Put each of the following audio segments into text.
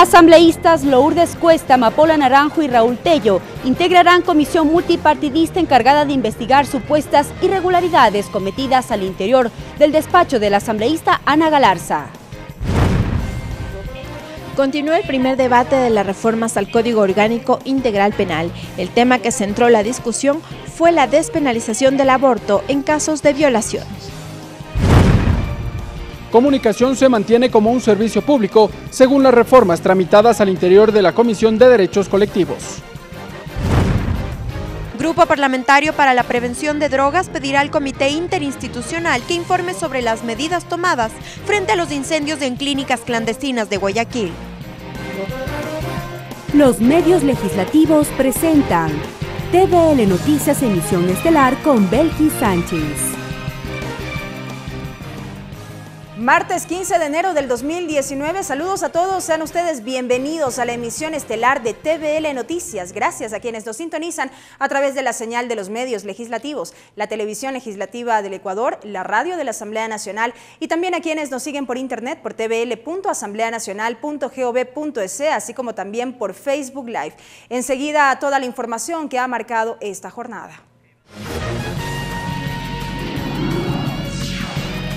Asambleístas Lourdes Cuesta, Amapola Naranjo y Raúl Tello integrarán comisión multipartidista encargada de investigar supuestas irregularidades cometidas al interior del despacho de la asambleísta Ana Galarza. Continuó el primer debate de las reformas al Código Orgánico Integral Penal. El tema que centró la discusión fue la despenalización del aborto en casos de violación. Comunicación se mantiene como un servicio público, según las reformas tramitadas al interior de la Comisión de Derechos Colectivos. Grupo Parlamentario para la Prevención de Drogas pedirá al Comité Interinstitucional que informe sobre las medidas tomadas frente a los incendios en clínicas clandestinas de Guayaquil. Los medios legislativos presentan TVL Noticias Emisión Estelar con Belkis Sánchez. Martes 15 de enero del 2019, saludos a todos, sean ustedes bienvenidos a la emisión estelar de TVL Noticias. Gracias a quienes nos sintonizan a través de la señal de los medios legislativos, la televisión legislativa del Ecuador, la radio de la Asamblea Nacional y también a quienes nos siguen por internet por tvl.asambleanacional.gov.es, así como también por Facebook Live. Enseguida toda la información que ha marcado esta jornada.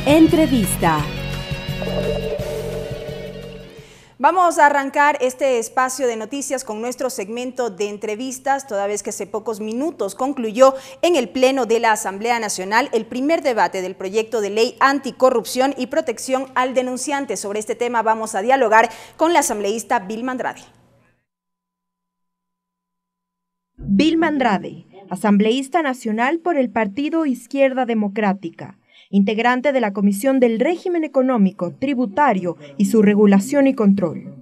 Entrevista. Vamos a arrancar este espacio de noticias con nuestro segmento de entrevistas, toda vez que hace pocos minutos concluyó en el Pleno de la Asamblea Nacional el primer debate del proyecto de ley anticorrupción y protección al denunciante. Sobre este tema vamos a dialogar con la asambleísta Vilma Andrade. Vilma Andrade, asambleísta nacional por el Partido Izquierda Democrática, integrante de la Comisión del Régimen Económico, Tributario y su Regulación y Control.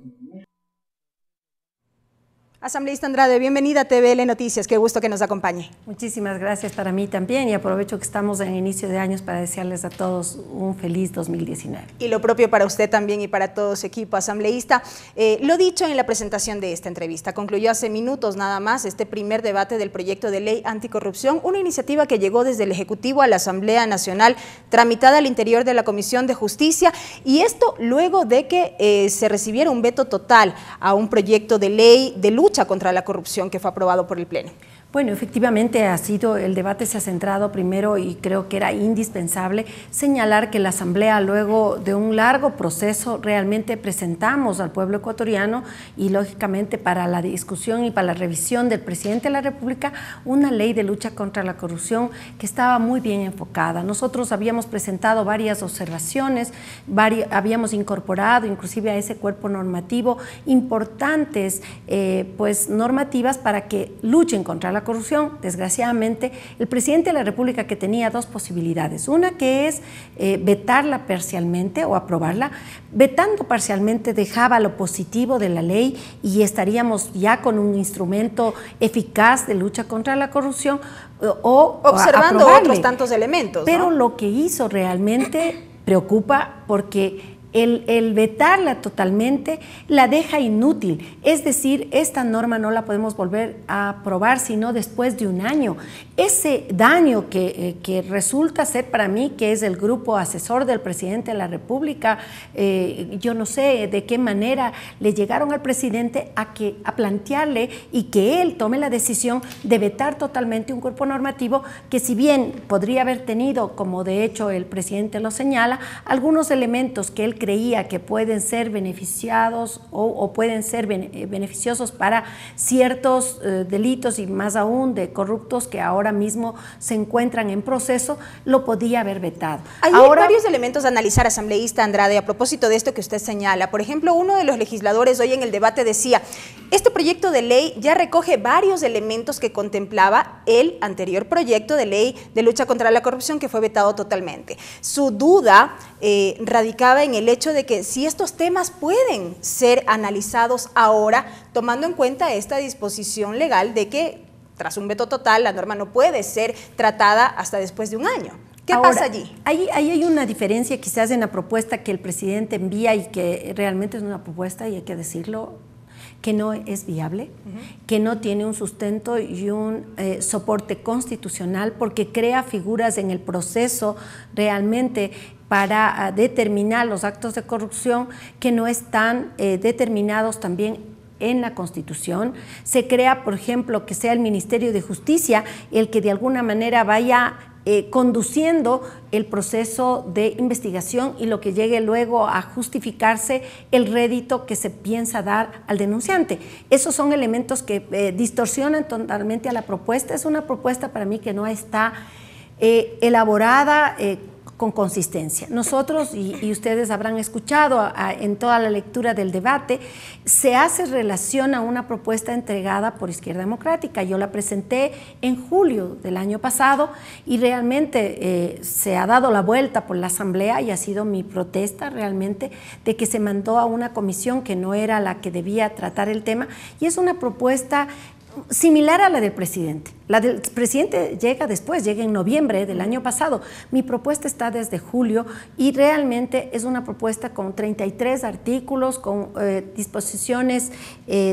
Asambleísta Andrade, bienvenida a TVL Noticias, qué gusto que nos acompañe. Muchísimas gracias para mí también y aprovecho que estamos en inicio de años para desearles a todos un feliz 2019. Y lo propio para usted también y para todo su equipo, asambleísta. Lo dicho en la presentación de esta entrevista, concluyó hace minutos nada más este primer debate del proyecto de ley anticorrupción, una iniciativa que llegó desde el Ejecutivo a la Asamblea Nacional, tramitada al interior de la Comisión de Justicia, y esto luego de que se recibiera un veto total a un proyecto de ley de lucha contra la corrupción que fue aprobado por el Pleno. Bueno, efectivamente el debate se ha centrado primero y creo que era indispensable señalar que la Asamblea, luego de un largo proceso, realmente presentamos al pueblo ecuatoriano y lógicamente para la discusión y para la revisión del presidente de la República una ley de lucha contra la corrupción que estaba muy bien enfocada. Nosotros habíamos presentado varias observaciones, habíamos incorporado inclusive a ese cuerpo normativo importantes normativas para que luchen contra la corrupción. Desgraciadamente, el presidente de la República, que tenía dos posibilidades, una que es vetarla parcialmente o aprobarla, vetando parcialmente dejaba lo positivo de la ley y estaríamos ya con un instrumento eficaz de lucha contra la corrupción o observando otros tantos elementos, ¿no? Pero lo que hizo realmente preocupa porque el vetarla totalmente la deja inútil, es decir, esta norma no la podemos volver a aprobar sino después de un año. Ese daño que resulta ser para mí, que es el grupo asesor del presidente de la República, yo no sé de qué manera le llegaron al presidente a plantearle y que él tome la decisión de vetar totalmente un cuerpo normativo que, si bien podría haber tenido, como de hecho el presidente lo señala, algunos elementos que él creía que pueden ser beneficiados o pueden ser beneficiosos para ciertos delitos y más aún de corruptos que ahora mismo se encuentran en proceso, lo podía haber vetado. Hay varios elementos a analizar, asambleísta Andrade, a propósito de esto que usted señala. Por ejemplo, uno de los legisladores hoy en el debate decía, este proyecto de ley ya recoge varios elementos que contemplaba el anterior proyecto de ley de lucha contra la corrupción que fue vetado totalmente. Su duda radicaba en el hecho de que si estos temas pueden ser analizados ahora, tomando en cuenta esta disposición legal de que tras un veto total la norma no puede ser tratada hasta después de un año. ¿Qué pasa allí? Ahí hay una diferencia quizás en la propuesta que el presidente envía y que realmente es una propuesta, y hay que decirlo, que no es viable, que no tiene un sustento y un soporte constitucional, porque crea figuras en el proceso realmente para determinar los actos de corrupción que no están determinados también en la Constitución. Se crea, por ejemplo, que sea el Ministerio de Justicia el que de alguna manera vaya conduciendo el proceso de investigación y lo que llegue luego a justificarse el rédito que se piensa dar al denunciante. Esos son elementos que distorsionan totalmente a la propuesta. Es una propuesta para mí que no está elaborada con consistencia. Nosotros, y ustedes habrán escuchado en toda la lectura del debate, se hace relación a una propuesta entregada por Izquierda Democrática. Yo la presenté en julio del año pasado y realmente se ha dado la vuelta por la Asamblea y ha sido mi protesta realmente de que se mandó a una comisión que no era la que debía tratar el tema, y es una propuesta similar a la del presidente. La del presidente llega después, llega en noviembre del año pasado. Mi propuesta está desde julio y realmente es una propuesta con 33 artículos, con disposiciones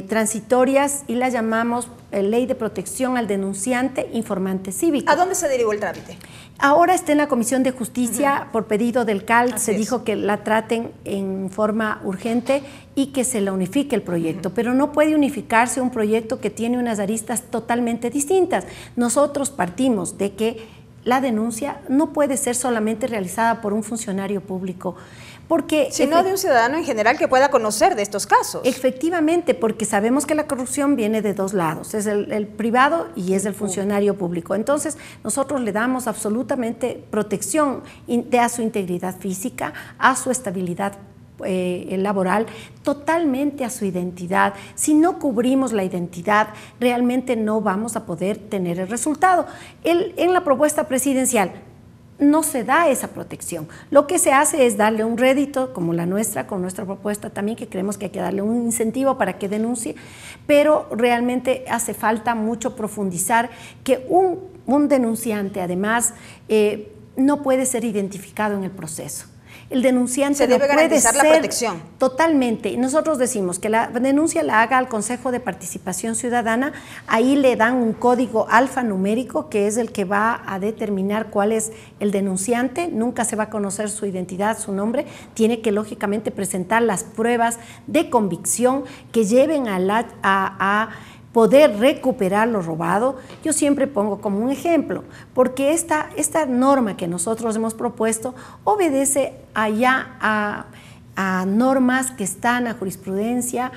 transitorias, y la llamamos Ley de Protección al Denunciante Informante Cívico. ¿A dónde se derivó el trámite? Ahora está en la Comisión de Justicia por pedido del CAL. Se dijo que la traten en forma urgente y que se la unifique el proyecto, pero no puede unificarse un proyecto que tiene unas aristas totalmente distintas. Nosotros partimos de que la denuncia no puede ser solamente realizada por un funcionario público, porque sino de un ciudadano en general que pueda conocer de estos casos. Efectivamente, porque sabemos que la corrupción viene de dos lados, es el privado y es el funcionario público. Entonces, nosotros le damos absolutamente protección a su integridad física, a su estabilidad laboral, totalmente a su identidad. Si no cubrimos la identidad, realmente no vamos a poder tener el resultado. En la propuesta presidencial no se da esa protección. Lo que se hace es darle un rédito, como la nuestra, con nuestra propuesta también, que creemos que hay que darle un incentivo para que denuncie, pero realmente hace falta mucho profundizar que un denunciante, además, no puede ser identificado en el proceso. El denunciante se debe garantizar la protección. Totalmente. Nosotros decimos que la denuncia la haga al Consejo de Participación Ciudadana. Ahí le dan un código alfanumérico que es el que va a determinar cuál es el denunciante. Nunca se va a conocer su identidad, su nombre. Tiene que lógicamente presentar las pruebas de convicción que lleven a poder recuperar lo robado. Yo siempre pongo como un ejemplo, porque esta norma que nosotros hemos propuesto obedece allá a normas que están a jurisprudencia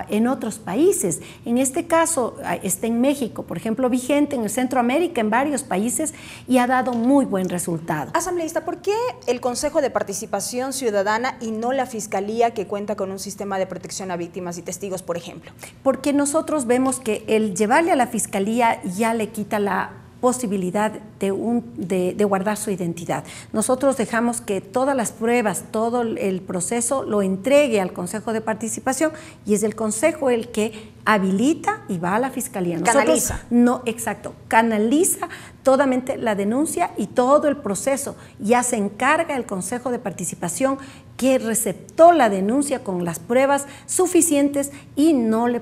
en otros países. En este caso está en México, por ejemplo, vigente en el Centroamérica, en varios países, y ha dado muy buen resultado. Asambleísta, ¿por qué el Consejo de Participación Ciudadana y no la Fiscalía, que cuenta con un sistema de protección a víctimas y testigos, por ejemplo? Porque nosotros vemos que el llevarle a la Fiscalía ya le quita la posibilidad de guardar su identidad. Nosotros dejamos que todas las pruebas, todo el proceso lo entregue al Consejo de Participación, y es el Consejo el que habilita y va a la Fiscalía. Nosotros, canaliza. No, exacto, canaliza totalmente la denuncia y todo el proceso. Ya se encarga el Consejo de Participación, que receptó la denuncia con las pruebas suficientes, y no le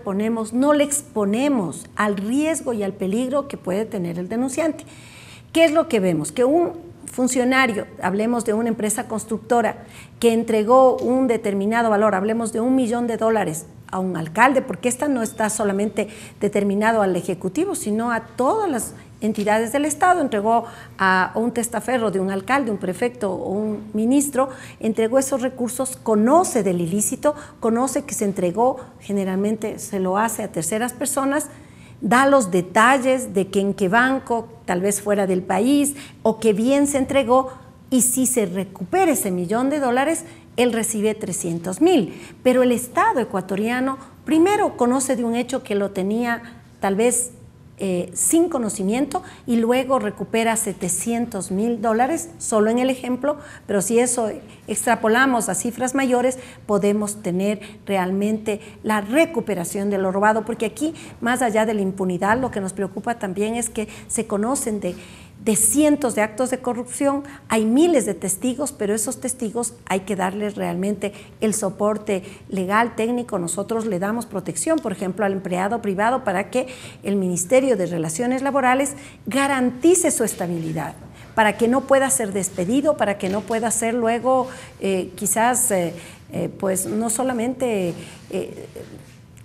exponemos al riesgo y al peligro que puede tener el denunciante. ¿Qué es lo que vemos? Que un funcionario, hablemos de una empresa constructora que entregó un determinado valor, hablemos de $1 millón a un alcalde, porque esta no está solamente determinado al Ejecutivo, sino a todas las entidades del Estado. Entregó a un testaferro de un alcalde, un prefecto o un ministro, entregó esos recursos, conoce del ilícito, conoce que se entregó, generalmente se lo hace a terceras personas, da los detalles de que en qué banco, tal vez fuera del país, o qué bien se entregó, y si se recupera ese $1 millón, él recibe 300,000. Pero el Estado ecuatoriano primero conoce de un hecho que lo tenía tal vez sin conocimiento, y luego recupera $700,000, solo en el ejemplo, pero si eso extrapolamos a cifras mayores, podemos tener realmente la recuperación de lo robado, porque aquí, más allá de la impunidad, lo que nos preocupa también es que se conocen de cientos de actos de corrupción, hay miles de testigos, pero esos testigos hay que darles realmente el soporte legal, técnico. Nosotros le damos protección, por ejemplo, al empleado privado, para que el Ministerio de Relaciones Laborales garantice su estabilidad, para que no pueda ser despedido, para que no pueda ser luego quizás pues no solamente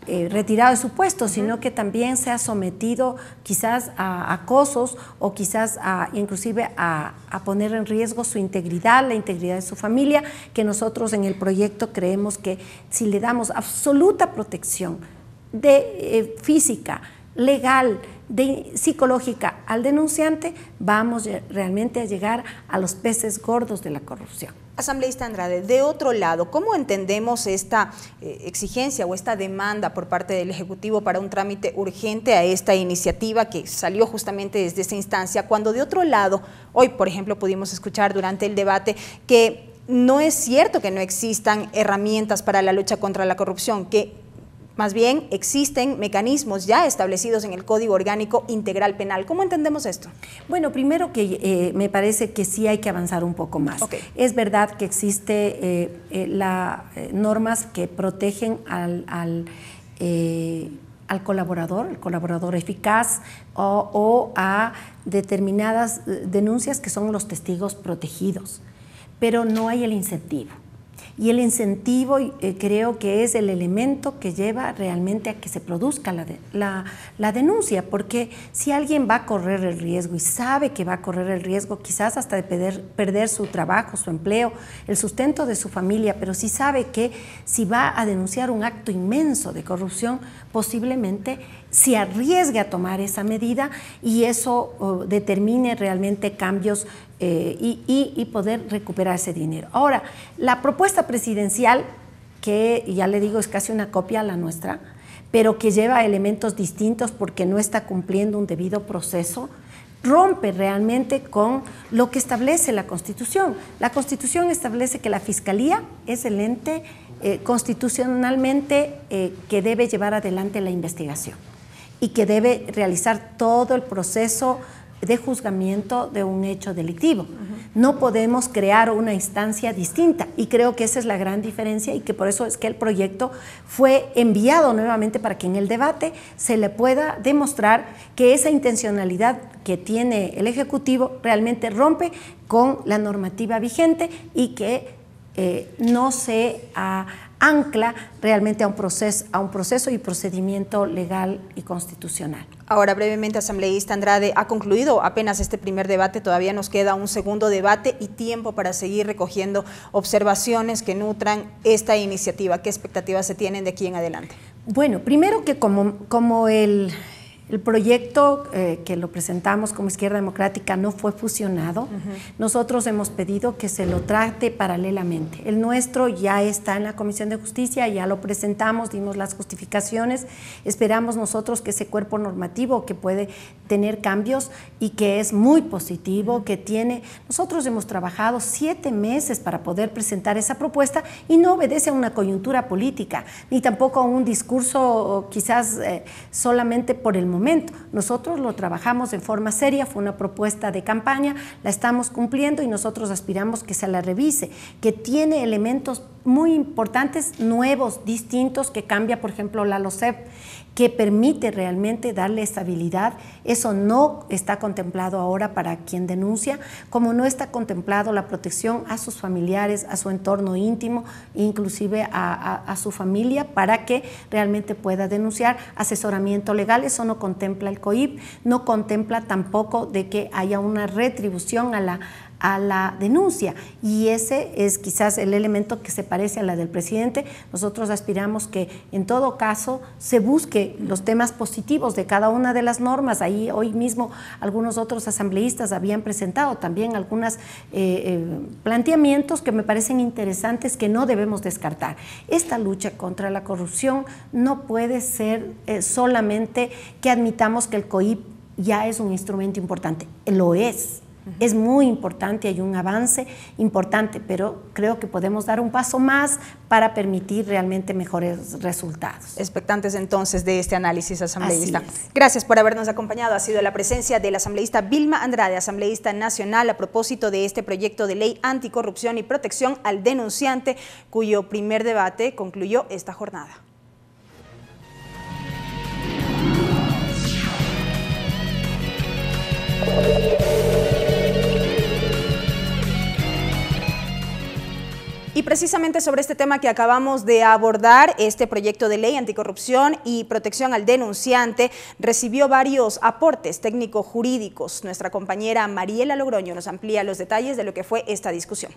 retirado de su puesto, sino que también sea sometido quizás a acosos o quizás inclusive a poner en riesgo su integridad, la integridad de su familia, que nosotros en el proyecto creemos que si le damos absoluta protección física, legal, psicológica al denunciante, vamos realmente a llegar a los peces gordos de la corrupción. Asambleísta Andrade, de otro lado, ¿cómo entendemos esta exigencia o esta demanda por parte del Ejecutivo para un trámite urgente a esta iniciativa que salió justamente desde esa instancia, cuando de otro lado, hoy por ejemplo pudimos escuchar durante el debate que no es cierto que no existan herramientas para la lucha contra la corrupción, que más bien existen mecanismos ya establecidos en el Código Orgánico Integral Penal? ¿Cómo entendemos esto? Bueno, primero que me parece que sí hay que avanzar un poco más. Okay. Es verdad que existe normas que protegen al colaborador, el colaborador eficaz o a determinadas denuncias que son los testigos protegidos, pero no hay el incentivo. Y el incentivo creo que es el elemento que lleva realmente a que se produzca la denuncia, porque si alguien va a correr el riesgo y sabe que va a correr el riesgo quizás hasta de perder su trabajo, su empleo, el sustento de su familia, pero si sabe que si va a denunciar un acto inmenso de corrupción, posiblemente se arriesgue a tomar esa medida y eso determine realmente cambios y poder recuperar ese dinero. Ahora, la propuesta presidencial, que ya le digo es casi una copia a la nuestra, pero que lleva elementos distintos porque no está cumpliendo un debido proceso, rompe realmente con lo que establece la Constitución. La Constitución establece que la Fiscalía es el ente constitucionalmente que debe llevar adelante la investigación y que debe realizar todo el proceso de juzgamiento de un hecho delictivo. No podemos crear una instancia distinta y creo que esa es la gran diferencia y que por eso es que el proyecto fue enviado nuevamente para que en el debate se le pueda demostrar que esa intencionalidad que tiene el Ejecutivo realmente rompe con la normativa vigente y que no se ancla realmente a un proceso y procedimiento legal y constitucional. Ahora, brevemente, asambleísta Andrade, ha concluido apenas este primer debate, todavía nos queda un segundo debate y tiempo para seguir recogiendo observaciones que nutran esta iniciativa. ¿Qué expectativas se tienen de aquí en adelante? Bueno, primero que como el proyecto que lo presentamos como Izquierda Democrática no fue fusionado, nosotros hemos pedido que se lo trate paralelamente. El nuestro ya está en la Comisión de Justicia, ya lo presentamos, dimos las justificaciones, esperamos nosotros que ese cuerpo normativo que puede tener cambios y que es muy positivo, que tiene, nosotros hemos trabajado 7 meses para poder presentar esa propuesta y no obedece a una coyuntura política, ni tampoco a un discurso quizás solamente por el momento. Nosotros lo trabajamos en forma seria, fue una propuesta de campaña, la estamos cumpliendo y nosotros aspiramos que se la revise, que tiene elementos muy importantes, nuevos, distintos, que cambia, por ejemplo, la LOCEP, que permite realmente darle estabilidad. Eso no está contemplado ahora para quien denuncia, como no está contemplado la protección a sus familiares, a su entorno íntimo, inclusive a su familia, para que realmente pueda denunciar. Asesoramiento legal, eso no contempla el COIP, no contempla tampoco de que haya una retribución a la denuncia, y ese es quizás el elemento que se parece a la del presidente. Nosotros aspiramos que en todo caso se busque los temas positivos de cada una de las normas. Ahí hoy mismo algunos otros asambleístas habían presentado también algunos planteamientos que me parecen interesantes que no debemos descartar. Esta lucha contra la corrupción no puede ser solamente que admitamos que el COIP ya es un instrumento importante, lo es. Es muy importante, hay un avance importante, pero creo que podemos dar un paso más para permitir realmente mejores resultados. Expectantes entonces de este análisis, asambleísta. Gracias por habernos acompañado. Ha sido la presencia del asambleísta Vilma Andrade, asambleísta nacional, a propósito de este proyecto de ley anticorrupción y protección al denunciante, cuyo primer debate concluyó esta jornada. Y precisamente sobre este tema que acabamos de abordar, este proyecto de ley anticorrupción y protección al denunciante recibió varios aportes técnico-jurídicos. Nuestra compañera Mariela Logroño nos amplía los detalles de lo que fue esta discusión.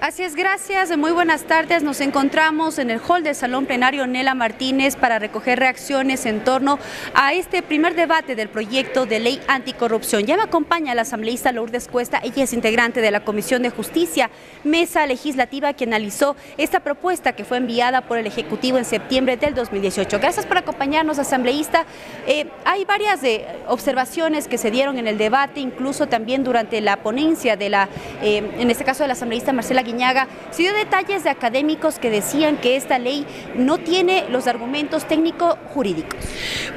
Así es, gracias. Muy buenas tardes. Nos encontramos en el hall del Salón Plenario Nela Martínez para recoger reacciones en torno a este primer debate del proyecto de ley anticorrupción. Ya me acompaña la asambleísta Lourdes Cuesta, ella es integrante de la Comisión de Justicia, mesa legislativa que analizó esta propuesta que fue enviada por el Ejecutivo en septiembre del 2018. Gracias por acompañarnos, asambleísta. Hay varias observaciones que se dieron en el debate, incluso también durante la ponencia de en este caso de la asambleísta Marcela Guiñaga. Se dio detalles de académicos que decían que esta ley no tiene los argumentos técnico-jurídicos.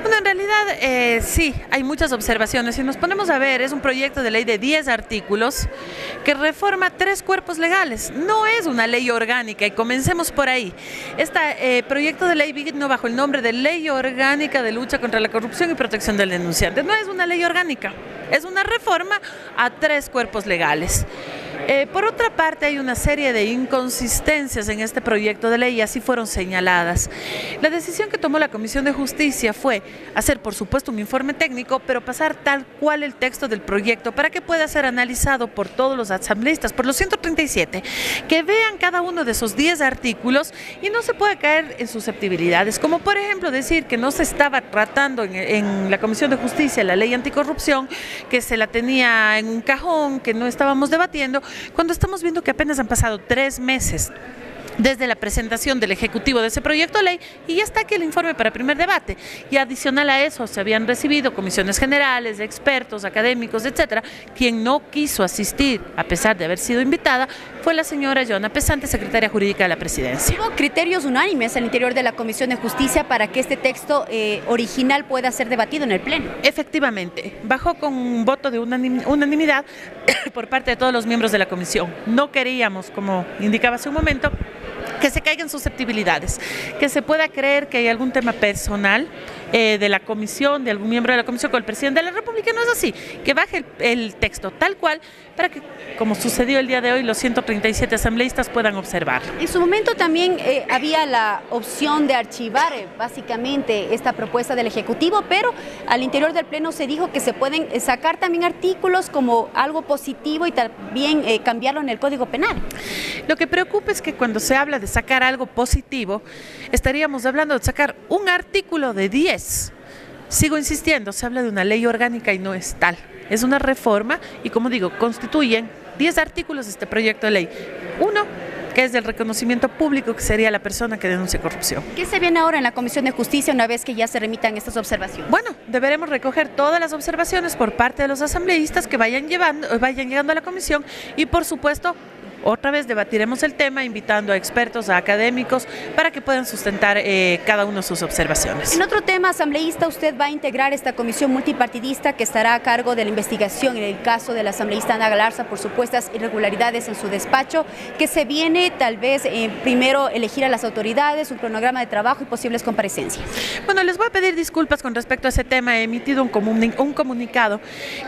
Bueno, en realidad sí, hay muchas observaciones. Si nos ponemos a ver, es un proyecto de ley de 10 artículos que reforma 3 cuerpos legales. No es una ley orgánica y comencemos por ahí. Este proyecto de ley vino bajo el nombre de Ley Orgánica de Lucha contra la Corrupción y Protección del Denunciante. No es una ley orgánica, es una reforma a 3 cuerpos legales. Por otra parte, hay una serie de inconsistencias en este proyecto de ley y así fueron señaladas. La decisión que tomó la Comisión de Justicia fue hacer, por supuesto, un informe técnico, pero pasar tal cual el texto del proyecto para que pueda ser analizado por todos los asambleístas, por los 137, que vean cada uno de esos 10 artículos y no se puede caer en susceptibilidades, como por ejemplo decir que no se estaba tratando en la Comisión de Justicia la ley anticorrupción, que se la tenía en un cajón, que no estábamos debatiendo, cuando estamos viendo que apenas han pasado 3 meses desde la presentación del Ejecutivo de ese proyecto de ley y ya está aquí el informe para primer debate. Y adicional a eso se habían recibido comisiones generales, expertos, académicos, etcétera. Quien no quiso asistir, a pesar de haber sido invitada, fue la señora Joana Pesante, secretaria jurídica de la Presidencia. ¿Hubo criterios unánimes al interior de la Comisión de Justicia para que este texto original pueda ser debatido en el Pleno? Efectivamente, bajó con un voto de unanimidad por parte de todos los miembros de la Comisión. No queríamos, como indicaba hace un momento, que se caigan susceptibilidades, que se pueda creer que hay algún tema personal de la comisión, de algún miembro de la comisión con el presidente de la República. No es así, que baje el texto tal cual para que, como sucedió el día de hoy, los 137 asambleístas puedan observar. En su momento también había la opción de archivar básicamente esta propuesta del Ejecutivo, pero al interior del Pleno se dijo que se pueden sacar también artículos como algo positivo y también cambiarlo en el Código Penal. Lo que preocupa es que cuando se habla de sacar algo positivo, estaríamos hablando de sacar un artículo de 10. Sigo insistiendo, se habla de una ley orgánica y no es tal. Es una reforma y, como digo, constituyen 10 artículos de este proyecto de ley. Uno, que es del reconocimiento público, que sería la persona que denuncia corrupción. ¿Qué se viene ahora en la Comisión de Justicia una vez que ya se remitan estas observaciones? Bueno, deberemos recoger todas las observaciones por parte de los asambleístas que vayan llegando a la comisión y, por supuesto, otra vez debatiremos el tema invitando a expertos, a académicos, para que puedan sustentar cada uno de sus observaciones. En otro tema, asambleísta, usted va a integrar esta comisión multipartidista que estará a cargo de la investigación en el caso de la asambleísta Ana Galarza por supuestas irregularidades en su despacho, que se viene tal vez primero elegir a las autoridades, un cronograma de trabajo y posibles comparecencias. Bueno, les voy a pedir disculpas con respecto a ese tema. He emitido un comunicado.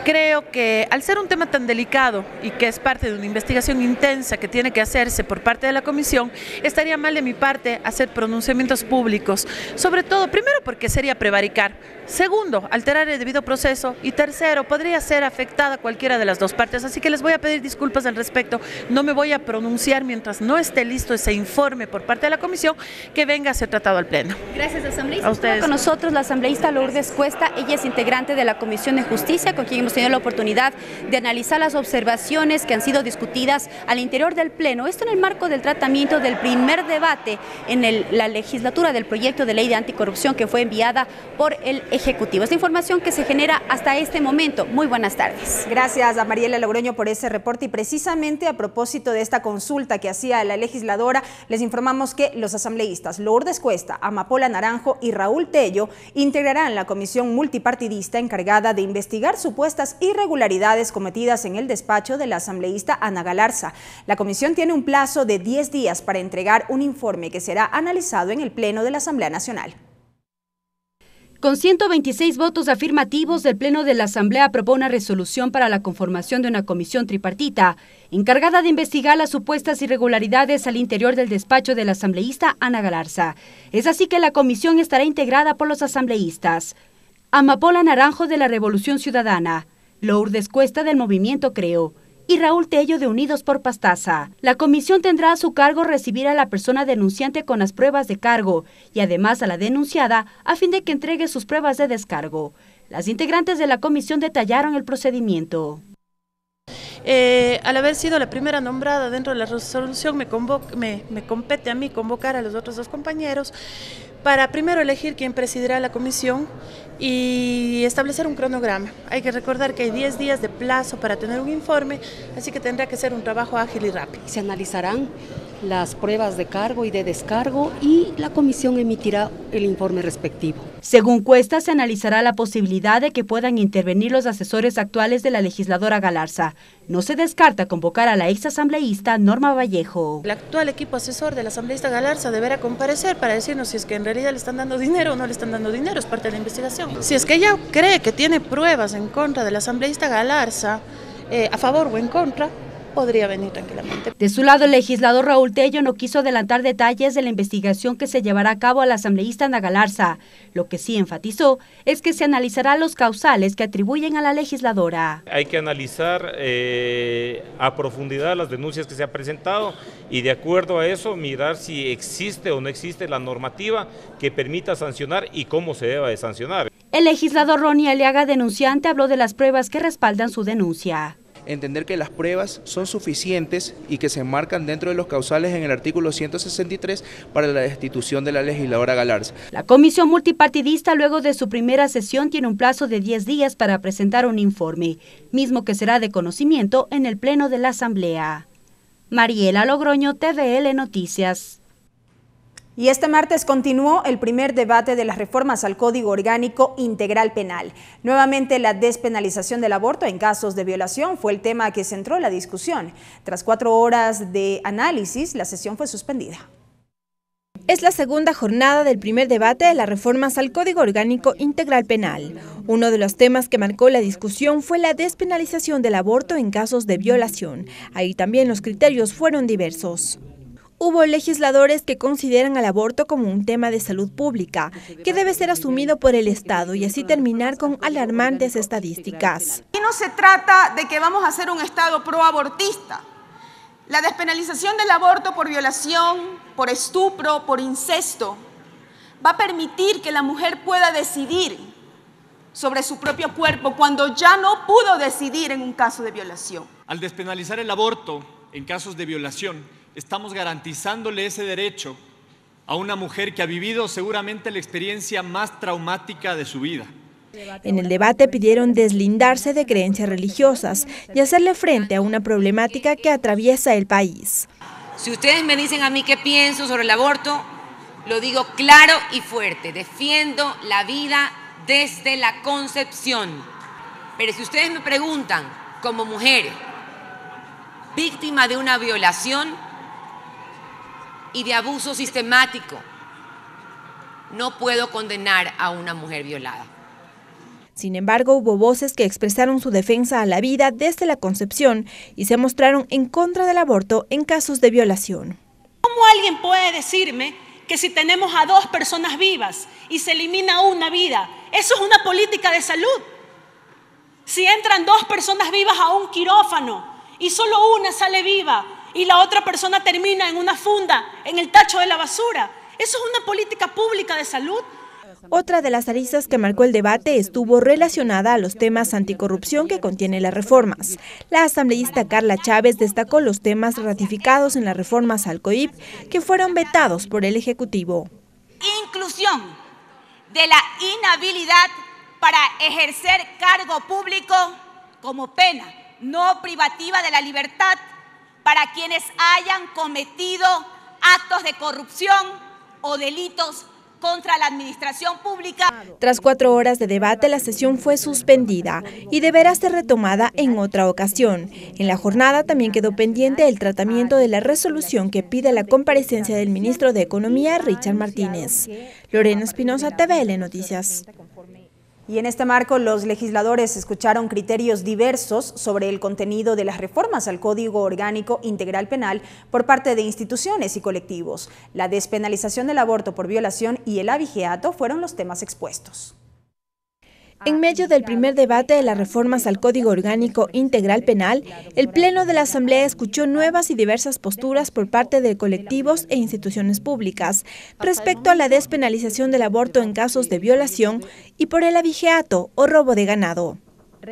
Creo que al ser un tema tan delicado y que es parte de una investigación intensa que tiene que hacerse por parte de la comisión, estaría mal de mi parte hacer pronunciamientos públicos, sobre todo, primero porque sería prevaricar, segundo, alterar el debido proceso y tercero, podría ser afectada cualquiera de las dos partes, así que les voy a pedir disculpas al respecto. No me voy a pronunciar mientras no esté listo ese informe por parte de la comisión que venga a ser tratado al Pleno. Gracias, asambleísta. A ustedes. Con nosotros la asambleísta Lourdes Cuesta, ella es integrante de la Comisión de Justicia, con quien hemos tenido la oportunidad de analizar las observaciones que han sido discutidas al interior del Pleno. Esto en el marco del tratamiento del primer debate en la legislatura del proyecto de ley de anticorrupción que fue enviada por el Ejecutivo. Esta información que se genera hasta este momento. Muy buenas tardes. Gracias a Mariela Logroño por ese reporte y precisamente a propósito de esta consulta que hacía la legisladora, les informamos que los asambleístas Lourdes Cuesta, Amapola Naranjo y Raúl Tello integrarán la comisión multipartidista encargada de investigar supuestas irregularidades cometidas en el despacho de la asambleísta Ana Galarza. La comisión tiene un plazo de 10 días para entregar un informe que será analizado en el Pleno de la Asamblea Nacional. Con 126 votos afirmativos, el Pleno de la Asamblea aprobó una resolución para la conformación de una comisión tripartita encargada de investigar las supuestas irregularidades al interior del despacho del asambleísta Ana Galarza. Es así que la comisión estará integrada por los asambleístas Amapola Naranjo de la Revolución Ciudadana, Lourdes Cuesta del Movimiento Creo y Raúl Tello de Unidos por Pastaza. La comisión tendrá a su cargo recibir a la persona denunciante con las pruebas de cargo y además a la denunciada a fin de que entregue sus pruebas de descargo. Las integrantes de la comisión detallaron el procedimiento. Al haber sido la primera nombrada dentro de la resolución, me compete a mí convocar a los otros dos compañeros para primero elegir quién presidirá la comisión y establecer un cronograma. Hay que recordar que hay 10 días de plazo para tener un informe, así que tendrá que ser un trabajo ágil y rápido. Se analizarán las pruebas de cargo y de descargo y la comisión emitirá el informe respectivo. Según Cuesta, se analizará la posibilidad de que puedan intervenir los asesores actuales de la legisladora Galarza. No se descarta convocar a la ex asambleísta Norma Vallejo. El actual equipo asesor de la asambleísta Galarza deberá comparecer para decirnos si es que en realidad le están dando dinero o no le están dando dinero, es parte de la investigación. Si es que ella cree que tiene pruebas en contra de la asambleísta Galarza, a favor o en contra, podría venir tranquilamente. De su lado, el legislador Raúl Tello no quiso adelantar detalles de la investigación que se llevará a cabo a la asambleísta Ana Galarza. Lo que sí enfatizó es que se analizará los causales que atribuyen a la legisladora. Hay que analizar a profundidad las denuncias que se han presentado y de acuerdo a eso mirar si existe o no existe la normativa que permita sancionar y cómo se deba de sancionar. El legislador Ronnie Aliaga, denunciante, habló de las pruebas que respaldan su denuncia. Entender que las pruebas son suficientes y que se enmarcan dentro de los causales en el artículo 163 para la destitución de la legisladora Galarza. La comisión multipartidista, luego de su primera sesión, tiene un plazo de 10 días para presentar un informe, mismo que será de conocimiento en el Pleno de la Asamblea. Mariela Logroño, TVL Noticias. Y este martes continuó el primer debate de las reformas al Código Orgánico Integral Penal. Nuevamente, la despenalización del aborto en casos de violación fue el tema que centró la discusión. Tras 4 horas de análisis, la sesión fue suspendida. Es la segunda jornada del primer debate de las reformas al Código Orgánico Integral Penal. Uno de los temas que marcó la discusión fue la despenalización del aborto en casos de violación. Ahí también los criterios fueron diversos. Hubo legisladores que consideran al aborto como un tema de salud pública, que debe ser asumido por el Estado y así terminar con alarmantes estadísticas. Y no se trata de que vamos a ser un Estado proabortista. La despenalización del aborto por violación, por estupro, por incesto, va a permitir que la mujer pueda decidir sobre su propio cuerpo cuando ya no pudo decidir en un caso de violación. Al despenalizar el aborto en casos de violación, estamos garantizándole ese derecho a una mujer que ha vivido seguramente la experiencia más traumática de su vida. En el debate pidieron deslindarse de creencias religiosas y hacerle frente a una problemática que atraviesa el país. Si ustedes me dicen a mí qué pienso sobre el aborto, lo digo claro y fuerte. Defiendo la vida desde la concepción. Pero si ustedes me preguntan, como mujer, víctima de una violación y de abuso sistemático, no puedo condenar a una mujer violada. Sin embargo, hubo voces que expresaron su defensa a la vida desde la concepción y se mostraron en contra del aborto en casos de violación. ¿Cómo alguien puede decirme que si tenemos a 2 personas vivas y se elimina una vida, eso es una política de salud? Si entran 2 personas vivas a un quirófano y solo una sale viva y la otra persona termina en una funda, en el tacho de la basura, ¿eso es una política pública de salud? Otra de las aristas que marcó el debate estuvo relacionada a los temas anticorrupción que contiene las reformas. La asambleísta Carla Chávez destacó los temas ratificados en las reformas al COIP que fueron vetados por el Ejecutivo. Inclusión de la inhabilidad para ejercer cargo público como pena no privativa de la libertad para quienes hayan cometido actos de corrupción o delitos contra la administración pública. Tras 4 horas de debate, la sesión fue suspendida y deberá ser retomada en otra ocasión. En la jornada también quedó pendiente el tratamiento de la resolución que pide la comparecencia del ministro de Economía, Richard Martínez. Lorena Espinosa, TVL Noticias. Y en este marco, los legisladores escucharon criterios diversos sobre el contenido de las reformas al Código Orgánico Integral Penal por parte de instituciones y colectivos. La despenalización del aborto por violación y el abigeato fueron los temas expuestos. En medio del primer debate de las reformas al Código Orgánico Integral Penal, el Pleno de la Asamblea escuchó nuevas y diversas posturas por parte de colectivos e instituciones públicas respecto a la despenalización del aborto en casos de violación y por el abigeato o robo de ganado.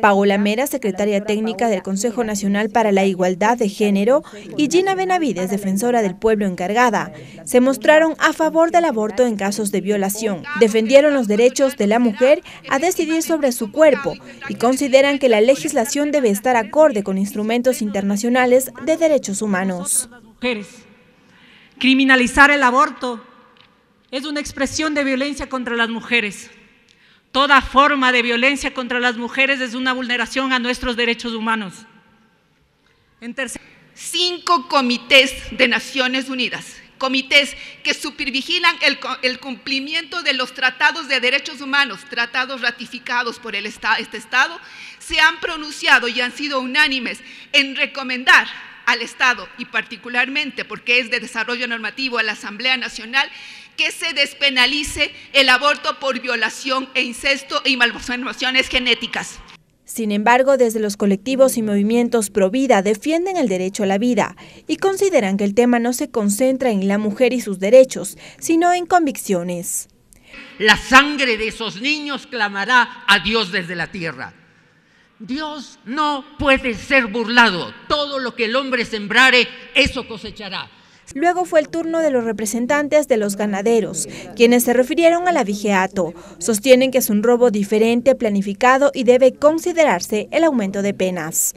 Paola Mera, secretaria técnica del Consejo Nacional para la Igualdad de Género, y Gina Benavides, defensora del pueblo encargada, se mostraron a favor del aborto en casos de violación. Defendieron los derechos de la mujer a decidir sobre su cuerpo y consideran que la legislación debe estar acorde con instrumentos internacionales de derechos humanos. Criminalizar el aborto es una expresión de violencia contra las mujeres. Toda forma de violencia contra las mujeres es una vulneración a nuestros derechos humanos. 5 comités de Naciones Unidas, comités que supervigilan el cumplimiento de los tratados de derechos humanos, tratados ratificados por este Estado, se han pronunciado y han sido unánimes en recomendar al Estado, y particularmente porque es de desarrollo normativo a la Asamblea Nacional, que se despenalice el aborto por violación e incesto y malformaciones genéticas. Sin embargo, desde los colectivos y movimientos pro vida defienden el derecho a la vida y consideran que el tema no se concentra en la mujer y sus derechos, sino en convicciones. La sangre de esos niños clamará a Dios desde la tierra. Dios no puede ser burlado. Todo lo que el hombre sembrare, eso cosechará. Luego fue el turno de los representantes de los ganaderos, quienes se refirieron al abigeato. Sostienen que es un robo diferente, planificado y debe considerarse el aumento de penas.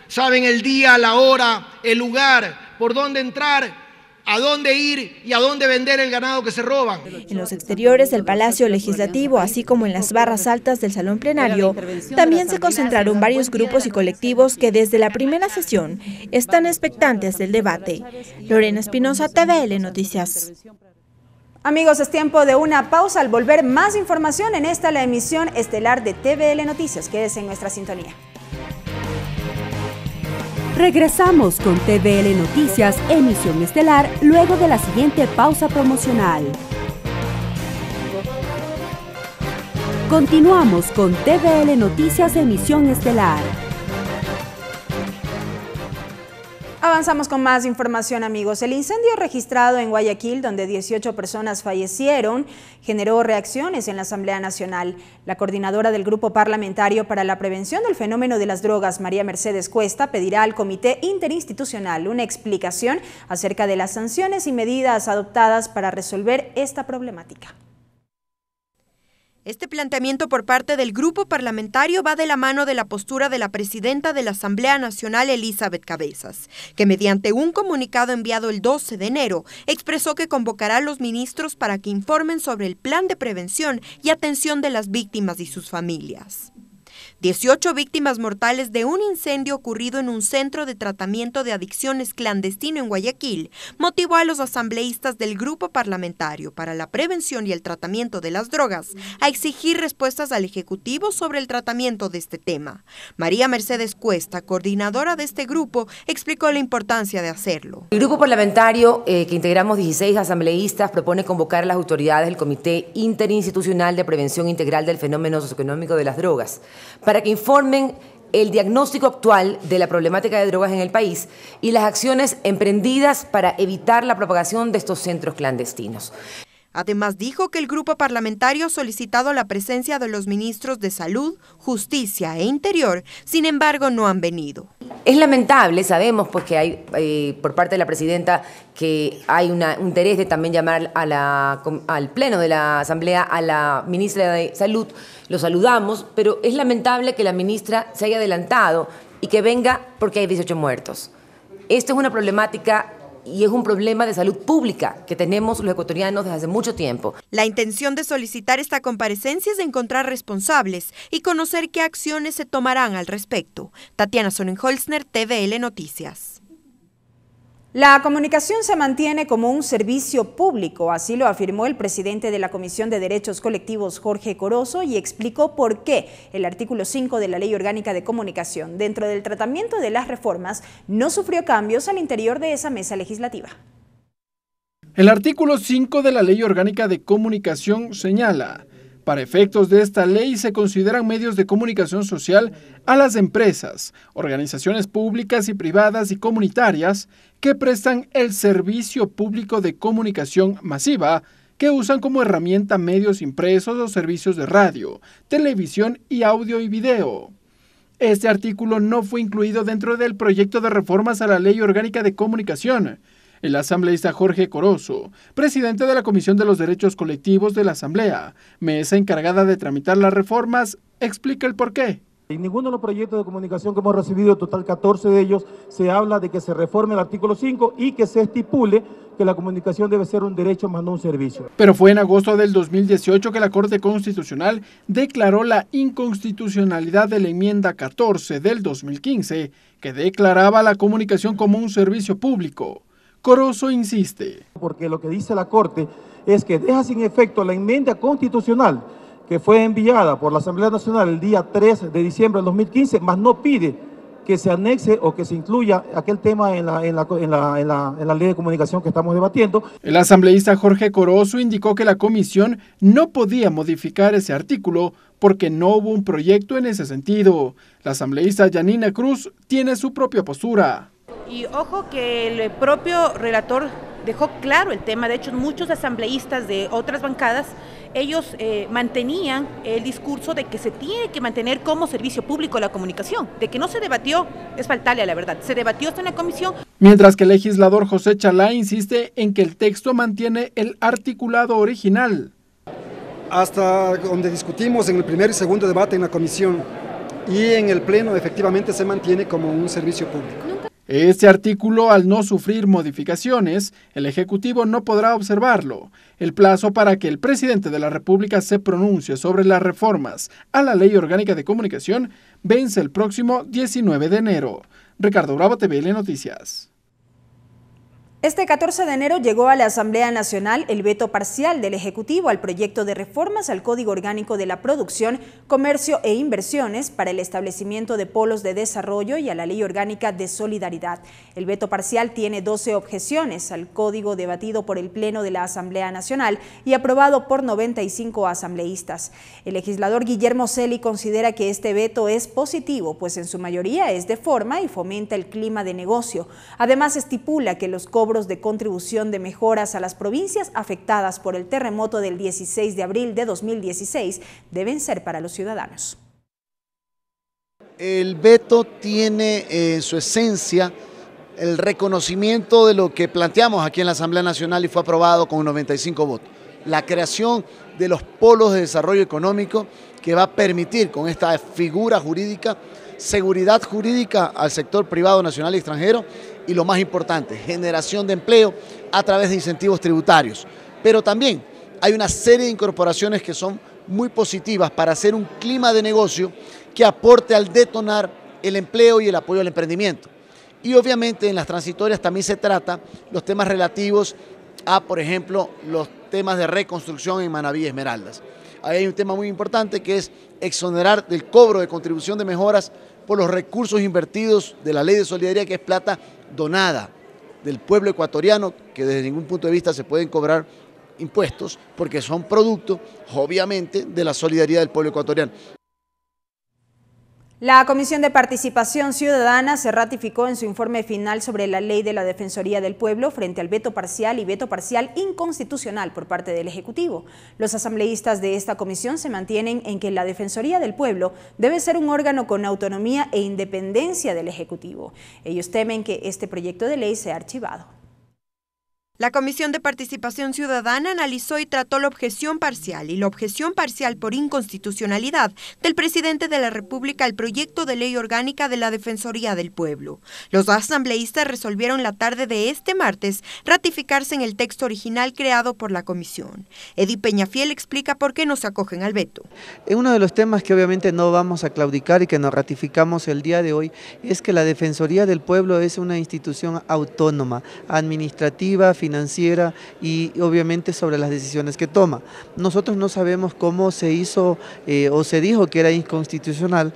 Saben el día, la hora, el lugar, por dónde entrar, a dónde ir y a dónde vender el ganado que se roban. En los exteriores del Palacio Legislativo, así como en las barras altas del Salón Plenario, también se concentraron varios grupos y colectivos que desde la primera sesión están expectantes del debate. Lorena Espinosa, TVL Noticias. Amigos, es tiempo de una pausa. Al volver, más información en esta, la emisión estelar de TVL Noticias. Quédese en nuestra sintonía. Regresamos con TVL Noticias, emisión estelar, luego de la siguiente pausa promocional. Continuamos con TVL Noticias, emisión estelar. Avanzamos con más información, amigos. El incendio registrado en Guayaquil, donde 18 personas fallecieron, generó reacciones en la Asamblea Nacional. La coordinadora del Grupo Parlamentario para la Prevención del Fenómeno de las Drogas, María Mercedes Cuesta, pedirá al Comité Interinstitucional una explicación acerca de las sanciones y medidas adoptadas para resolver esta problemática. Este planteamiento por parte del grupo parlamentario va de la mano de la postura de la presidenta de la Asamblea Nacional, Elizabeth Cabezas, que mediante un comunicado enviado el 12 de enero expresó que convocará a los ministros para que informen sobre el plan de prevención y atención de las víctimas y sus familias. 18 víctimas mortales de un incendio ocurrido en un centro de tratamiento de adicciones clandestino en Guayaquil motivó a los asambleístas del Grupo Parlamentario para la Prevención y el Tratamiento de las Drogas a exigir respuestas al Ejecutivo sobre el tratamiento de este tema. María Mercedes Cuesta, coordinadora de este grupo, explicó la importancia de hacerlo. El grupo parlamentario, que integramos 16 asambleístas, propone convocar a las autoridades del Comité Interinstitucional de Prevención Integral del Fenómeno Socioeconómico de las Drogas, para que informen el diagnóstico actual de la problemática de drogas en el país y las acciones emprendidas para evitar la propagación de estos centros clandestinos. Además, dijo que el grupo parlamentario ha solicitado la presencia de los ministros de Salud, Justicia e Interior, sin embargo no han venido. Es lamentable, sabemos pues que hay por parte de la presidenta que hay un interés de también llamar al pleno de la Asamblea a la ministra de Salud, lo saludamos, pero es lamentable que la ministra se haya adelantado y que venga porque hay 18 muertos. Esto es una problemática y es un problema de salud pública que tenemos los ecuatorianos desde hace mucho tiempo. La intención de solicitar esta comparecencia es de encontrar responsables y conocer qué acciones se tomarán al respecto. Tatiana Sonnenholzner, TVL Noticias. La comunicación se mantiene como un servicio público, así lo afirmó el presidente de la Comisión de Derechos Colectivos, Jorge Corozo, y explicó por qué el artículo 5 de la Ley Orgánica de Comunicación, dentro del tratamiento de las reformas, no sufrió cambios al interior de esa mesa legislativa. El artículo 5 de la Ley Orgánica de Comunicación señala: para efectos de esta ley se consideran medios de comunicación social a las empresas, organizaciones públicas y privadas y comunitarias que prestan el servicio público de comunicación masiva, que usan como herramienta medios impresos o servicios de radio, televisión y audio y video. Este artículo no fue incluido dentro del proyecto de reformas a la Ley Orgánica de Comunicación. El asambleísta Jorge Corozo, presidente de la Comisión de los Derechos Colectivos de la Asamblea, mesa encargada de tramitar las reformas, explica el porqué. En ninguno de los proyectos de comunicación que hemos recibido, total 14 de ellos, se habla de que se reforme el artículo 5 y que se estipule que la comunicación debe ser un derecho más no un servicio. Pero fue en agosto del 2018 que la Corte Constitucional declaró la inconstitucionalidad de la enmienda 14 del 2015, que declaraba la comunicación como un servicio público. Corozo insiste. Porque lo que dice la Corte es que deja sin efecto la enmienda constitucional que fue enviada por la Asamblea Nacional el día 3 de diciembre del 2015, mas no pide que se anexe o que se incluya aquel tema en la ley de comunicación que estamos debatiendo. El asambleísta Jorge Corozo indicó que la comisión no podía modificar ese artículo porque no hubo un proyecto en ese sentido. La asambleísta Yanina Cruz tiene su propia postura. Y ojo que el propio relator dejó claro el tema. De hecho, muchos asambleístas de otras bancadas, ellos mantenían el discurso de que se tiene que mantener como servicio público la comunicación, de que no se debatió, es faltarle a la verdad, se debatió hasta en la comisión. Mientras que el legislador José Chalá insiste en que el texto mantiene el articulado original. Hasta donde discutimos en el primer y segundo debate en la comisión y en el pleno, efectivamente se mantiene como un servicio público. Este artículo, al no sufrir modificaciones, el Ejecutivo no podrá observarlo. El plazo para que el presidente de la República se pronuncie sobre las reformas a la Ley Orgánica de Comunicación vence el próximo 19 de enero. Ricardo Bravo, TVL Noticias. Este 14 de enero llegó a la Asamblea Nacional el veto parcial del Ejecutivo al proyecto de reformas al Código Orgánico de la Producción, Comercio e Inversiones para el establecimiento de polos de desarrollo y a la Ley Orgánica de Solidaridad. El veto parcial tiene 12 objeciones al código debatido por el Pleno de la Asamblea Nacional y aprobado por 95 asambleístas. El legislador Guillermo Celi considera que este veto es positivo, pues en su mayoría es de forma y fomenta el clima de negocio. Además, estipula que los cobros de contribución de mejoras a las provincias afectadas por el terremoto del 16 de abril de 2016 deben ser para los ciudadanos. El veto tiene en su esencia el reconocimiento de lo que planteamos aquí en la Asamblea Nacional y fue aprobado con 95 votos. La creación de los polos de desarrollo económico que va a permitir con esta figura jurídica seguridad jurídica al sector privado nacional y extranjero y lo más importante, generación de empleo a través de incentivos tributarios. Pero también hay una serie de incorporaciones que son muy positivas para hacer un clima de negocio que aporte al detonar el empleo y el apoyo al emprendimiento. Y obviamente en las transitorias también se trata los temas relativos a, por ejemplo, los temas de reconstrucción en Manaví y Esmeraldas. Ahí hay un tema muy importante que es exonerar del cobro de contribución de mejoras por los recursos invertidos de la Ley de Solidaridad, que es plata donada del pueblo ecuatoriano, que desde ningún punto de vista se pueden cobrar impuestos porque son producto, obviamente, de la solidaridad del pueblo ecuatoriano. La Comisión de Participación Ciudadana se ratificó en su informe final sobre la Ley de la Defensoría del Pueblo frente al veto parcial y veto parcial inconstitucional por parte del Ejecutivo. Los asambleístas de esta comisión se mantienen en que la Defensoría del Pueblo debe ser un órgano con autonomía e independencia del Ejecutivo. Ellos temen que este proyecto de ley sea archivado. La Comisión de Participación Ciudadana analizó y trató la objeción parcial y la objeción parcial por inconstitucionalidad del presidente de la República al proyecto de ley orgánica de la Defensoría del Pueblo. Los asambleístas resolvieron la tarde de este martes ratificarse en el texto original creado por la comisión. Eddie Peñafiel explica por qué no se acogen al veto. Uno de los temas que obviamente no vamos a claudicar y que nos ratificamos el día de hoy es que la Defensoría del Pueblo es una institución autónoma, administrativa, financiera y obviamente sobre las decisiones que toma. Nosotros no sabemos cómo se hizo o se dijo que era inconstitucional.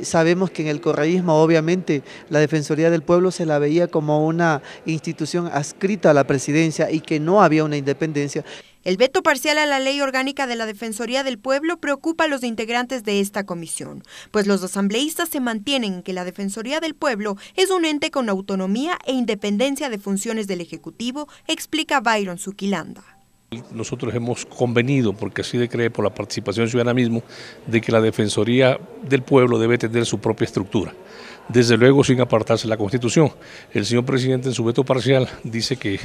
Sabemos que en el correísmo obviamente la Defensoría del Pueblo se la veía como una institución adscrita a la presidencia y que no había una independencia. El veto parcial a la ley orgánica de la Defensoría del Pueblo preocupa a los integrantes de esta comisión, pues los asambleístas se mantienen en que la Defensoría del Pueblo es un ente con autonomía e independencia de funciones del Ejecutivo, explica Byron Zuquilanda. Nosotros hemos convenido, porque así decree por la participación ciudadana mismo, de que la Defensoría del Pueblo debe tener su propia estructura, desde luego sin apartarse de la Constitución. El señor presidente en su veto parcial dice que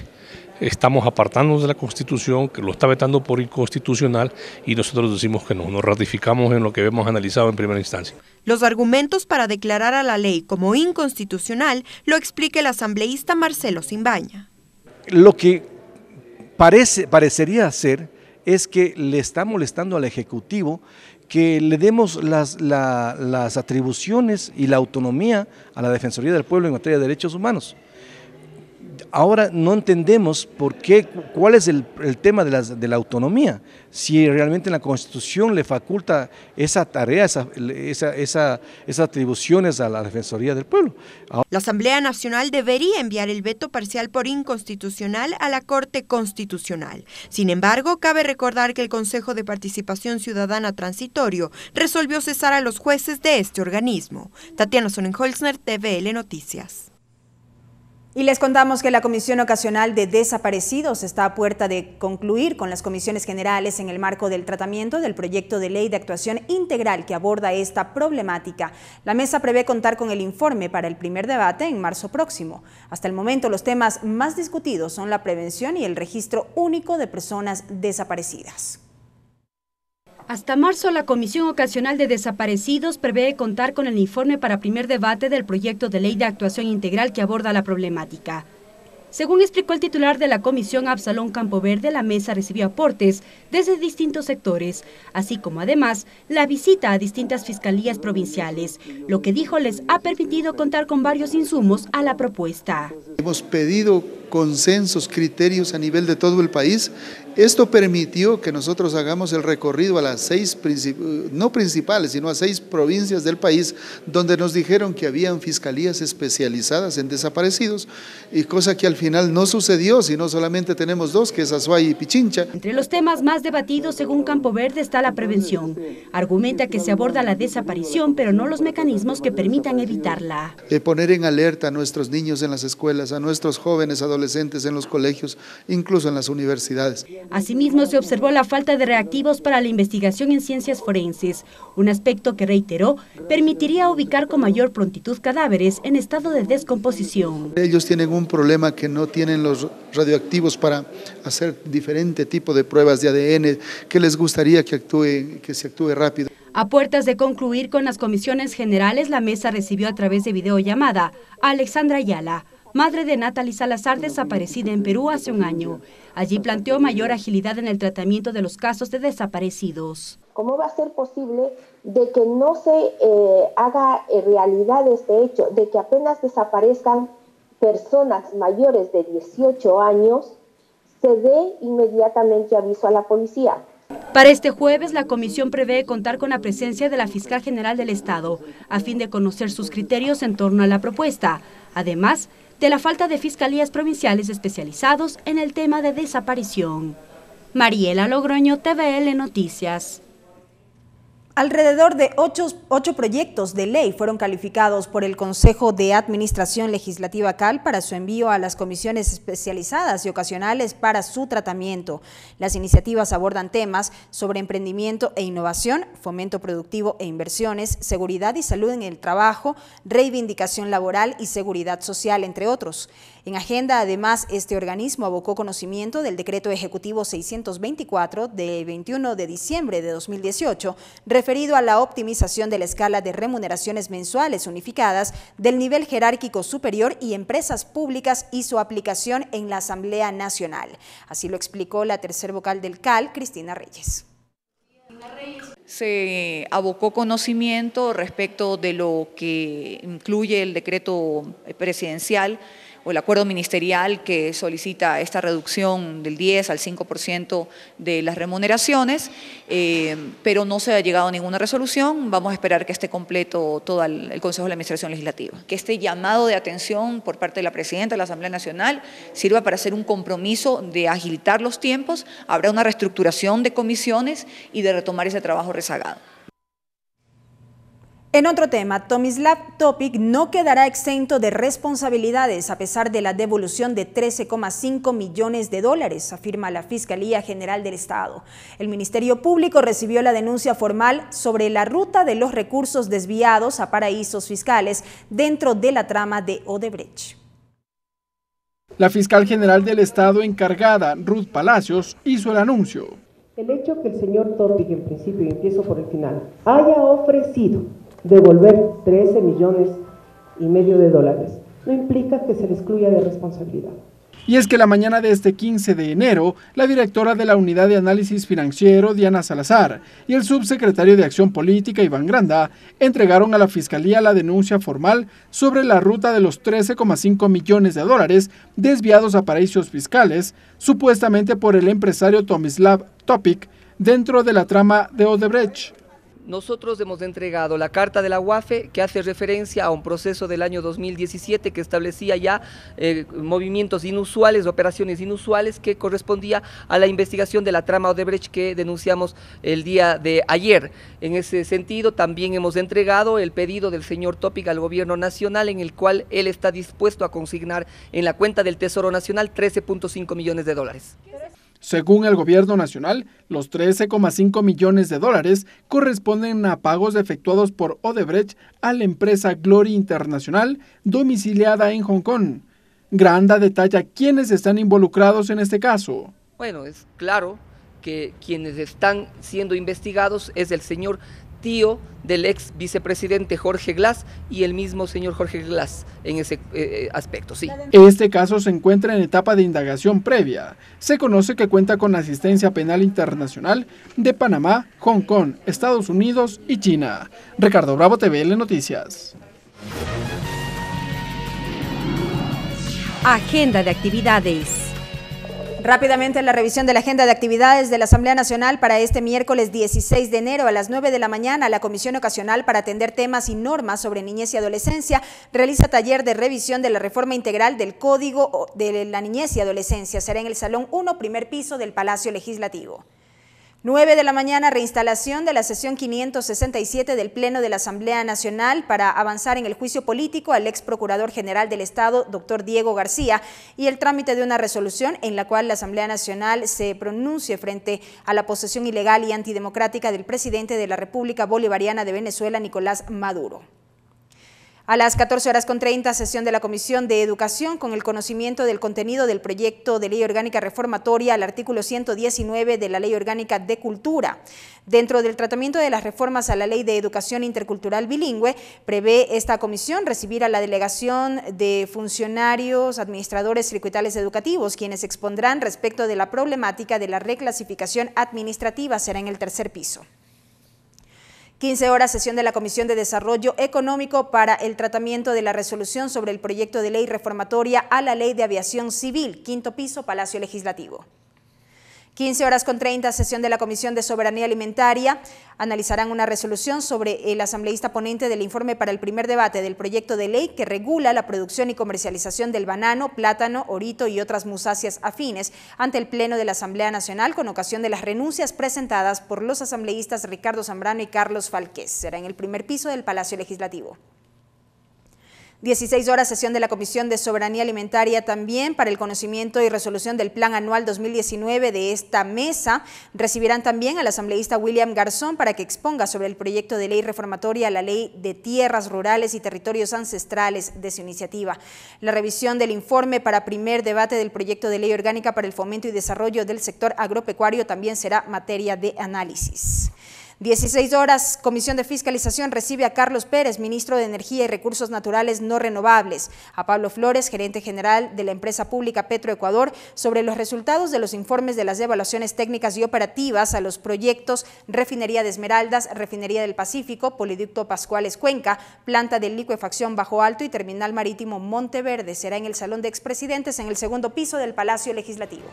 estamos apartándonos de la Constitución, que lo está vetando por inconstitucional y nosotros decimos que no, nos ratificamos en lo que hemos analizado en primera instancia. Los argumentos para declarar a la ley como inconstitucional lo explica el asambleísta Marcelo Simbaña. Lo que parecería ser es que le está molestando al Ejecutivo que le demos las atribuciones y la autonomía a la Defensoría del Pueblo en materia de derechos humanos. Ahora no entendemos cuál es el tema de la autonomía, si realmente en la Constitución le faculta esa tarea, esas atribuciones a la Defensoría del Pueblo. La Asamblea Nacional debería enviar el veto parcial por inconstitucional a la Corte Constitucional. Sin embargo, cabe recordar que el Consejo de Participación Ciudadana Transitorio resolvió cesar a los jueces de este organismo. Tatiana Sonnenholzner, TVL Noticias. Y les contamos que la Comisión Ocasional de Desaparecidos está a puerta de concluir con las comisiones generales en el marco del tratamiento del proyecto de ley de actuación integral que aborda esta problemática. La mesa prevé contar con el informe para el primer debate en marzo próximo. Hasta el momento, los temas más discutidos son la prevención y el registro único de personas desaparecidas. Hasta marzo, la Comisión Ocasional de Desaparecidos prevé contar con el informe para primer debate del proyecto de ley de actuación integral que aborda la problemática. Según explicó el titular de la comisión, Absalón Campoverde, la mesa recibió aportes desde distintos sectores, así como además la visita a distintas fiscalías provinciales, lo que dijo les ha permitido contar con varios insumos a la propuesta. Hemos pedido consensos, criterios a nivel de todo el país. Esto permitió que nosotros hagamos el recorrido a las 6, no principales, sino a 6 provincias del país, donde nos dijeron que habían fiscalías especializadas en desaparecidos, y cosa que al final no sucedió, sino solamente tenemos 2, que es Azuay y Pichincha. Entre los temas más debatidos, según Campoverde, está la prevención. Argumenta que se aborda la desaparición, pero no los mecanismos que permitan evitarla. Poner en alerta a nuestros niños en las escuelas, a nuestros jóvenes adolescentes en los colegios, incluso en las universidades. Asimismo, se observó la falta de reactivos para la investigación en ciencias forenses, un aspecto que reiteró permitiría ubicar con mayor prontitud cadáveres en estado de descomposición. Ellos tienen un problema que no tienen los radioactivos para hacer diferente tipo de pruebas de ADN que les gustaría que se actúe rápido. A puertas de concluir con las comisiones generales, la mesa recibió a través de videollamada a Alexandra Ayala, madre de Natalie Salazar, desaparecida en Perú hace un año. Allí planteó mayor agilidad en el tratamiento de los casos de desaparecidos. ¿Cómo va a ser posible de que no se haga realidad este hecho, de que apenas desaparezcan personas mayores de 18 años, se dé inmediatamente aviso a la policía? Para este jueves, la comisión prevé contar con la presencia de la Fiscal General del Estado, a fin de conocer sus criterios en torno a la propuesta. Además, de la falta de fiscalías provinciales especializados en el tema de desaparición. Mariela Logroño, TVL Noticias. Alrededor de 8 proyectos de ley fueron calificados por el Consejo de Administración Legislativa CAL para su envío a las comisiones especializadas y ocasionales para su tratamiento. Las iniciativas abordan temas sobre emprendimiento e innovación, fomento productivo e inversiones, seguridad y salud en el trabajo, reivindicación laboral y seguridad social, entre otros. En agenda, además, este organismo abocó conocimiento del Decreto Ejecutivo 624 de 21 de diciembre de 2018, referido a la optimización de la escala de remuneraciones mensuales unificadas del nivel jerárquico superior y empresas públicas y su aplicación en la Asamblea Nacional. Así lo explicó la tercer vocal del CAL, Cristina Reyes. Se abocó conocimiento respecto de lo que incluye el decreto presidencial o el acuerdo ministerial que solicita esta reducción del 10 al 5% de las remuneraciones, pero no se ha llegado a ninguna resolución. Vamos a esperar que esté completo todo el Consejo de la Administración Legislativa. Que este llamado de atención por parte de la Presidenta de la Asamblea Nacional sirva para hacer un compromiso de agilitar los tiempos, habrá una reestructuración de comisiones y de retomar ese trabajo rezagado. En otro tema, Tomislav Topic no quedará exento de responsabilidades a pesar de la devolución de 13,5 millones de dólares, afirma la Fiscalía General del Estado. El Ministerio Público recibió la denuncia formal sobre la ruta de los recursos desviados a paraísos fiscales dentro de la trama de Odebrecht. La fiscal general del Estado encargada, Ruth Palacios, hizo el anuncio. El hecho que el señor Topic, en principio, y empiezo por el final, haya ofrecido devolver 13,5 millones de dólares no implica que se le excluya de responsabilidad. Y es que la mañana de este 15 de enero, la directora de la Unidad de Análisis Financiero, Diana Salazar, y el subsecretario de Acción Política, Iván Granda, entregaron a la Fiscalía la denuncia formal sobre la ruta de los 13,5 millones de dólares desviados a paraísos fiscales, supuestamente por el empresario Tomislav Topic, dentro de la trama de Odebrecht. Nosotros hemos entregado la carta de la UAFE que hace referencia a un proceso del año 2017 que establecía ya movimientos inusuales, operaciones inusuales que correspondía a la investigación de la trama Odebrecht que denunciamos el día de ayer. En ese sentido también hemos entregado el pedido del señor Topic al gobierno nacional en el cual él está dispuesto a consignar en la cuenta del Tesoro Nacional 13,5 millones de dólares. Según el gobierno nacional, los 13,5 millones de dólares corresponden a pagos efectuados por Odebrecht a la empresa Glory Internacional, domiciliada en Hong Kong. Granda detalla quiénes están involucrados en este caso. Bueno, es claro que quienes están siendo investigados es el señor tío del ex vicepresidente Jorge Glass y el mismo señor Jorge Glass en ese aspecto, sí. Este caso se encuentra en etapa de indagación previa. Se conoce que cuenta con asistencia penal internacional de Panamá, Hong Kong, Estados Unidos y China. Ricardo Bravo, TVL Noticias. Agenda de actividades. Rápidamente la revisión de la agenda de actividades de la Asamblea Nacional para este miércoles 16 de enero a las 9 de la mañana. La Comisión Ocasional para atender temas y normas sobre niñez y adolescencia realiza taller de revisión de la reforma integral del Código de la Niñez y Adolescencia. Será en el Salón 1, primer piso del Palacio Legislativo. 9 de la mañana, reinstalación de la sesión 567 del Pleno de la Asamblea Nacional para avanzar en el juicio político al ex Procurador General del Estado, doctor Diego García, y el trámite de una resolución en la cual la Asamblea Nacional se pronuncie frente a la posesión ilegal y antidemocrática del presidente de la República Bolivariana de Venezuela, Nicolás Maduro. A las 14:30, sesión de la Comisión de Educación con el conocimiento del contenido del proyecto de ley orgánica reformatoria al artículo 119 de la Ley Orgánica de Cultura. Dentro del tratamiento de las reformas a la Ley de Educación Intercultural Bilingüe, prevé esta comisión recibir a la delegación de funcionarios, administradores circuitales educativos, quienes expondrán respecto de la problemática de la reclasificación administrativa. Será en el tercer piso. 15 horas, sesión de la Comisión de Desarrollo Económico para el tratamiento de la resolución sobre el proyecto de ley reformatoria a la Ley de Aviación Civil, quinto piso, Palacio Legislativo. 15:30, sesión de la Comisión de Soberanía Alimentaria. Analizarán una resolución sobre el asambleísta ponente del informe para el primer debate del proyecto de ley que regula la producción y comercialización del banano, plátano, orito y otras musáceas afines ante el Pleno de la Asamblea Nacional con ocasión de las renuncias presentadas por los asambleístas Ricardo Zambrano y Carlos Falqués. Será en el primer piso del Palacio Legislativo. 16 horas, sesión de la Comisión de Soberanía Alimentaria también para el conocimiento y resolución del Plan Anual 2019 de esta mesa. Recibirán también al asambleísta William Garzón para que exponga sobre el proyecto de ley reformatoria a la Ley de Tierras Rurales y Territorios Ancestrales de su iniciativa. La revisión del informe para primer debate del proyecto de ley orgánica para el fomento y desarrollo del sector agropecuario también será materia de análisis. 16 horas, Comisión de Fiscalización recibe a Carlos Pérez, ministro de Energía y Recursos Naturales No Renovables, a Pablo Flores, gerente general de la empresa pública Petroecuador, sobre los resultados de los informes de las evaluaciones técnicas y operativas a los proyectos Refinería de Esmeraldas, Refinería del Pacífico, Poliducto Pascuales Cuenca, Planta de Licuefacción Bajo Alto y Terminal Marítimo Monteverde. Será en el Salón de Expresidentes, en el segundo piso del Palacio Legislativo.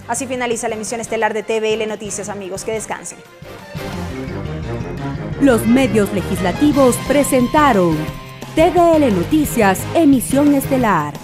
Así finaliza la emisión estelar de TVL Noticias, amigos. Que descansen. Los medios legislativos presentaron TVL Noticias, emisión estelar.